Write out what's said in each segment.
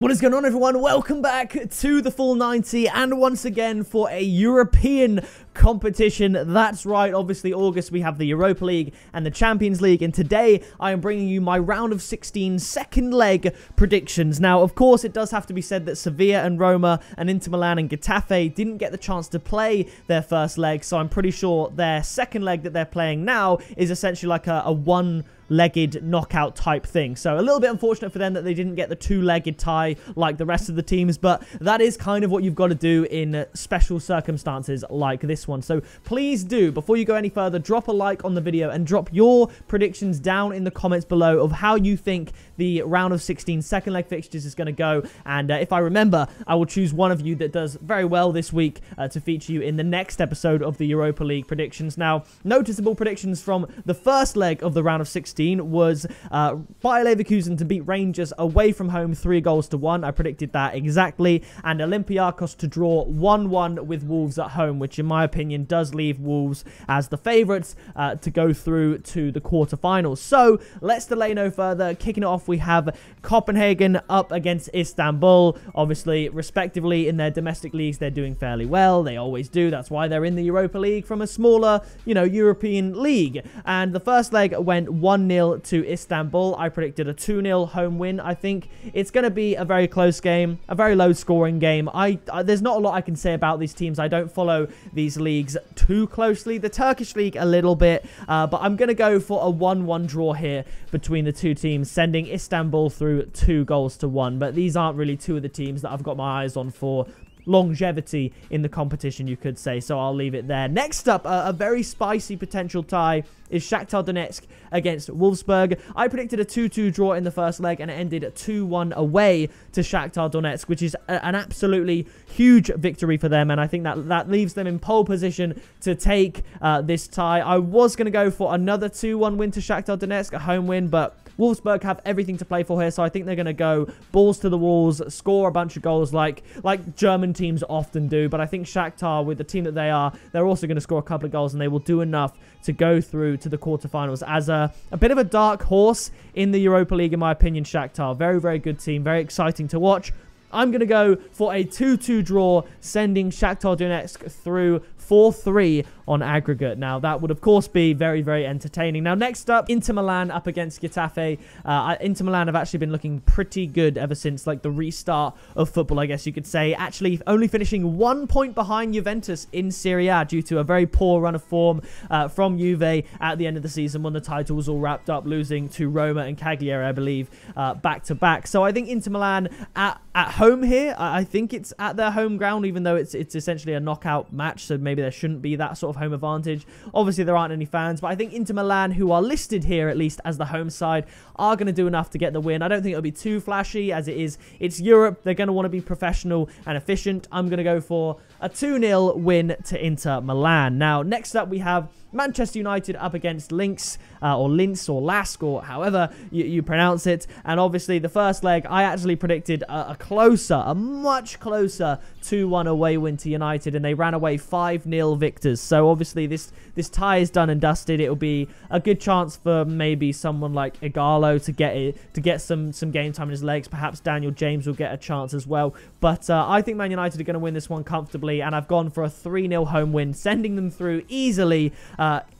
What is going on, everyone? Welcome back to the Full 90 and once again for a European competition. That's right, obviously August we have the Europa League and the Champions League, and today I am bringing you my round of 16 second leg predictions. Now, of course, it does have to be said that Sevilla and Roma and Inter Milan and Getafe didn't get the chance to play their first leg, so I'm pretty sure their second leg that they're playing now is essentially like a one-legged knockout type thing. So a little bit unfortunate for them that they didn't get the two-legged tie like the rest of the teams, but that is kind of what you've got to do in special circumstances like this one. So please do, before you go any further, drop a like on the video and drop your predictions down in the comments below of how you think the round of 16 second leg fixtures is going to go. And if I remember, I will choose one of you that does very well this week to feature you in the next episode of the Europa League predictions. Now, noticeable predictions from the first leg of the round of 16 was Bayer Leverkusen to beat Rangers away from home 3-1. I predicted that exactly. And Olympiakos to draw 1-1 with Wolves at home, which in my opinion does leave Wolves as the favourites to go through to the quarterfinals. So let's delay no further. Kicking it off, we have Copenhagen up against Istanbul. Obviously, respectively, in their domestic leagues, they're doing fairly well. They always do. That's why they're in the Europa League from a smaller, European league. And the first leg went 1-0 to Istanbul. I predicted a 2-0 home win. I think it's going to be a very close game, a very low-scoring game. There's not a lot I can say about these teams. I don't follow these leagues too closely. The Turkish league a little bit, but I'm going to go for a 1-1 draw here between the two teams, sending Istanbul through 2-1. But these aren't really two of the teams that I've got my eyes on for longevity in the competition, you could say, so I'll leave it there. Next up, a very spicy potential tie is Shakhtar Donetsk against Wolfsburg. I predicted a 2-2 draw in the first leg and it ended 2-1 away to Shakhtar Donetsk, which is an absolutely huge victory for them, and I think that leaves them in pole position to take this tie. I was going to go for another 2-1 win to Shakhtar Donetsk, a home win, but Wolfsburg have everything to play for here, so I think they're going to go balls to the walls, score a bunch of goals like German teams often do. But I think Shakhtar, with the team that they are, they're also going to score a couple of goals, and they will do enough to go through to the quarterfinals as a bit of a dark horse in the Europa League, in my opinion. Shakhtar, very, very good team, very exciting to watch. I'm going to go for a 2-2 draw, sending Shakhtar Donetsk through 4-3 on aggregate. Now, that would, of course, be very, very entertaining. Now, next up, Inter Milan up against Getafe. Inter Milan have actually been looking pretty good ever since, the restart of football, I guess you could say. Actually, only finishing 1 point behind Juventus in Serie A due to a very poor run of form from Juve at the end of the season when the title was all wrapped up, losing to Roma and Cagliari, I believe, back-to-back. So I think Inter Milan at home here, I think it's at their home ground, even though it's essentially a knockout match, so maybe there shouldn't be that sort of home advantage. Obviously, there aren't any fans, but I think Inter Milan, who are listed here at least as the home side, are going to do enough to get the win. I don't think it'll be too flashy, as it's Europe. They're going to want to be professional and efficient. I'm going to go for a 2-0 win to Inter Milan. Now, next up, we have Manchester United up against Linz, or Linz, or LASK, or however you pronounce it. And obviously, the first leg, I actually predicted a much closer 2-1 away win to United, and they ran away 5-0 victors. So obviously, this tie is done and dusted. It'll be a good chance for maybe someone like Igalo to get some game time in his legs. Perhaps Daniel James will get a chance as well. But I think Man United are going to win this one comfortably, and I've gone for a 3-0 home win, sending them through easily.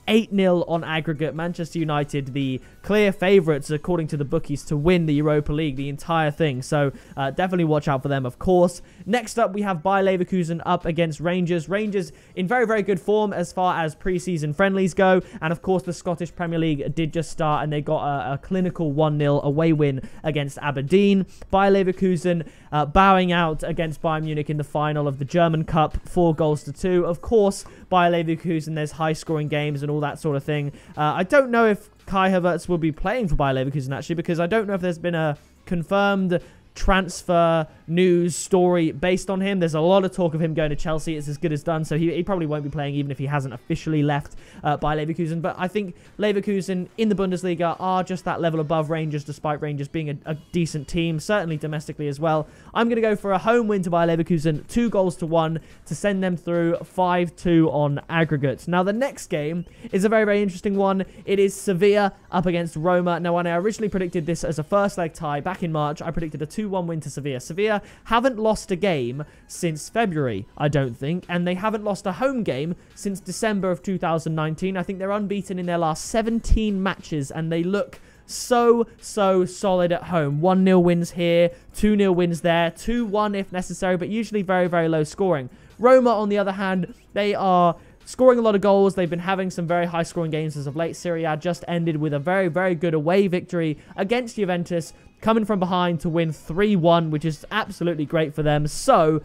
8-0 on aggregate. Manchester United, the clear favourites, according to the bookies, to win the Europa League, the entire thing. So definitely watch out for them, of course. Next up, we have Bayer Leverkusen up against Rangers. Rangers in very, very good form as far as pre-season friendlies go. And, of course, the Scottish Premier League did just start, and they got a clinical 1-0 away win against Aberdeen. Bayer Leverkusen bowing out against Bayern Munich in the final of the German Cup, 4-2. Of course, Bayer Leverkusen, there's high-scoring games and all that sort of thing. I don't know if Kai Havertz will be playing for Bayer Leverkusen, actually, because I don't know if there's been a confirmed transfer news story based on him. There's a lot of talk of him going to Chelsea. It's as good as done, so he probably won't be playing even if he hasn't officially left by Leverkusen. But I think Leverkusen in the Bundesliga are just that level above Rangers, despite Rangers being a decent team, certainly domestically as well. I'm going to go for a home win to Bayer Leverkusen, 2-1 to send them through 5-2 on aggregate. Now, the next game is a very, very interesting one. It is Sevilla up against Roma. Now, when I originally predicted this as a first leg tie back in March, I predicted a 2 2-1 win to Sevilla. Sevilla haven't lost a game since February, I don't think, and they haven't lost a home game since December of 2019. I think they're unbeaten in their last 17 matches, and they look so solid at home. 1-0 wins here, 2-0 wins there, 2-1 if necessary, but usually very low scoring. Roma, on the other hand, they are scoring a lot of goals. They've been having some very high-scoring games as of late. Serie A just ended with a very good away victory against Juventus, coming from behind to win 3-1, which is absolutely great for them. So,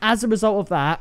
as a result of that,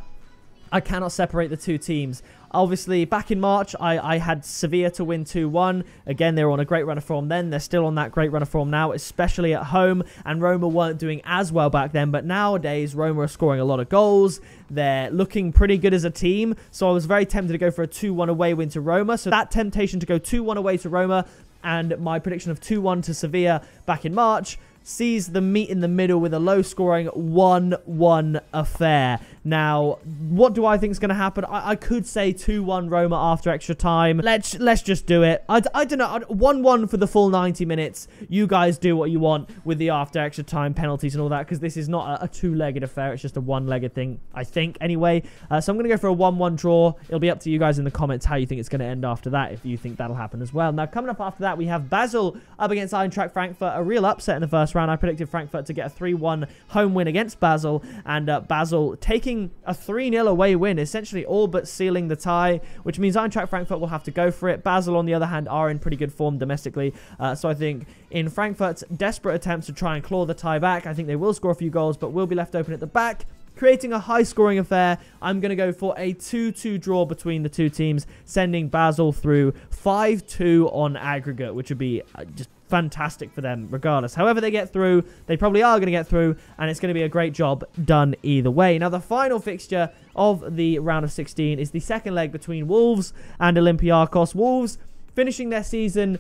I cannot separate the two teams. Obviously, back in March, I had Sevilla to win 2-1. Again, they were on a great run of form then. They're still on that great run of form now, especially at home. And Roma weren't doing as well back then. But nowadays, Roma are scoring a lot of goals. They're looking pretty good as a team. So I was very tempted to go for a 2-1 away win to Roma. So that temptation to go 2-1 away to Roma and my prediction of 2-1 to Sevilla back in March sees the meet in the middle with a low-scoring 1-1 affair. Now, what do I think is going to happen? I could say 2-1 Roma after extra time. Let's just do it. I don't know. 1-1 for the full 90 minutes. You guys do what you want with the after extra time penalties and all that, because this is not a two-legged affair. It's just a one-legged thing, I think, anyway. So I'm going to go for a 1-1 draw. It'll be up to you guys in the comments how you think it's going to end after that, if you think that'll happen as well. Now, coming up after that, we have Basel up against Eintracht Frankfurt. A real upset in the first round. I predicted Frankfurt to get a 3-1 home win against Basel, and Basel taking a 3-0 away win, essentially all but sealing the tie, which means Eintracht Frankfurt will have to go for it. Basel, on the other hand, are in pretty good form domestically, so I think in Frankfurt's desperate attempts to try and claw the tie back, I think they will score a few goals, but will be left open at the back, creating a high-scoring affair. I'm going to go for a 2-2 draw between the two teams, sending Basel through 5-2 on aggregate, which would be just fantastic for them regardless. However they get through, they probably are going to get through, and it's going to be a great job done either way. Now, the final fixture of the round of 16 is the second leg between Wolves and Olympiakos. Wolves finishing their season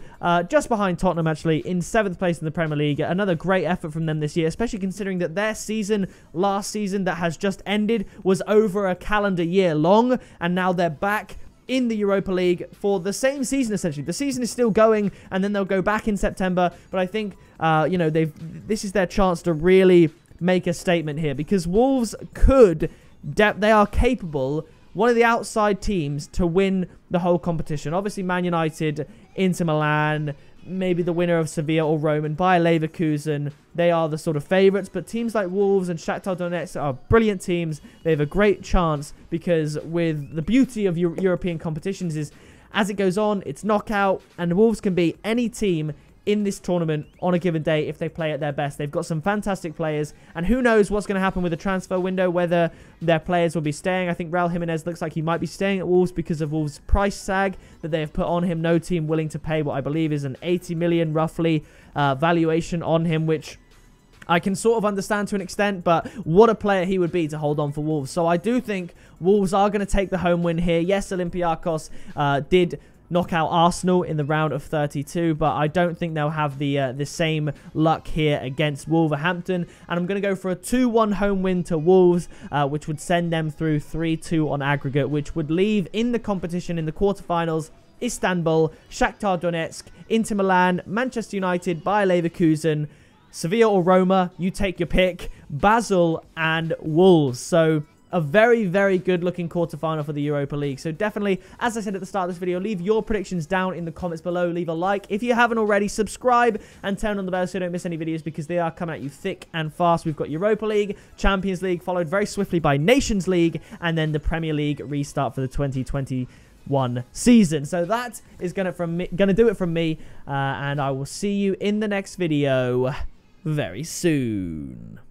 just behind Tottenham, actually, in 7th place in the Premier League. Another great effort from them this year, especially considering that their season, last season that has just ended, was over a calendar year long, and now they're back in the Europa League for the same season, essentially. The season is still going, and then they'll go back in September, but I think, you know, this is their chance to really make a statement here, because Wolves they are capable, one of the outside teams, to win the whole competition. Obviously, Man United, Inter Milan, maybe the winner of Sevilla or Roma, and Bayer Leverkusen, they are the sort of favourites. But teams like Wolves and Shakhtar Donetsk are brilliant teams. They have a great chance, because with the beauty of European competitions is, as it goes on, it's knockout, and Wolves can beat any team in this tournament on a given day if they play at their best. They've got some fantastic players, and who knows what's going to happen with the transfer window, whether their players will be staying. I think Raul Jimenez looks like he might be staying at Wolves because of Wolves' price tag that they have put on him. No team willing to pay what I believe is an 80 million roughly valuation on him, which I can sort of understand to an extent, but what a player he would be to hold on for Wolves. So I do think Wolves are going to take the home win here. Yes, Olympiakos did knock out Arsenal in the round of 32, but I don't think they'll have the same luck here against Wolverhampton, and I'm going to go for a 2-1 home win to Wolves, which would send them through 3-2 on aggregate, which would leave in the competition in the quarterfinals Istanbul, Shakhtar Donetsk, Inter Milan, Manchester United, Bayer Leverkusen, Sevilla or Roma, you take your pick, Basel and Wolves. So a very good looking quarterfinal for the Europa League. So definitely, as I said at the start of this video, leave your predictions down in the comments below. Leave a like. If you haven't already, subscribe and turn on the bell so you don't miss any videos, because they are coming at you thick and fast. We've got Europa League, Champions League, followed very swiftly by Nations League, and then the Premier League restart for the 2021 season. So that is gonna do it from me, and I will see you in the next video very soon.